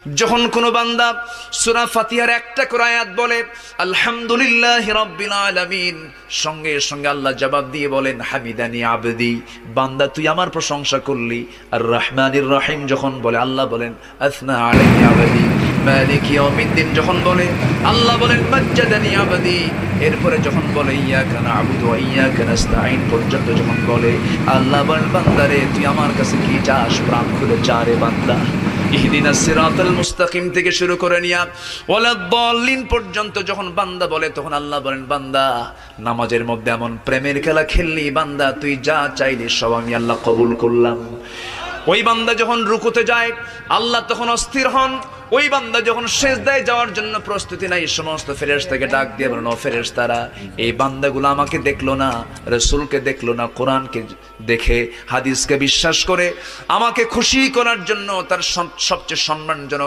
যখন কোনো বান্দা সূরা ফাতিহার একটা করে আয়াত বলে আলহামদুলিল্লাহি রাব্বিল আলামিন, সঙ্গে সঙ্গে আল্লাহ জবাব দিয়ে বলেন হামিদানি আবদি, বান্দা তুই আমার প্রশংসা করলি। আর রহমানির রহিম যখন বলে আল্লাহ বলেন আসনা আলাইহি আবদি। মালিক ইয়াউমিদ্দিন যখন বলে আল্লাহ বলেন মাজ্জাদানি আবদি। এরপরে যখন বলে ইয়াকা না'বুদু ওয়া ইয়াকা নাস্তাঈন পর্যন্ত যখন বলে আল্লাহ বলেন বান্দারে তুই আমার কাছে কি চাস, প্রাণ খুলে চা রে বান্দা। ইহদিনাস সিরাতাল মুস্তাকিম থেকে শুরু করে নিয়া ওয়ালাদ-দাল্লিন পর্যন্ত যখন বান্দা বলে তখন আল্লাহ বলেন বান্দা নামাজের মধ্যে এমন প্রেমের খেলা খেললি বান্দা, তুই যা চাইলি সব আমি আল্লাহ কবুল করলাম। ওই বান্দা যখন রুকুতে যায় আল্লাহ তখন অস্থির হন। ওই বান্দা যখন সিজদায় যাওয়ার জন্য প্রস্তুতি নাই, সমস্ত ফেরেশতাকে ডাক দিয়ে বলেন ও ফেরেশতারা, এই বান্দাগুলো আমাকে দেখলো না, রাসূলকে দেখলো না, কোরআনকে দেখে হাদিসকে বিশ্বাস করে আমাকে খুশি করার জন্য তার সবচেয়ে সম্মানজনক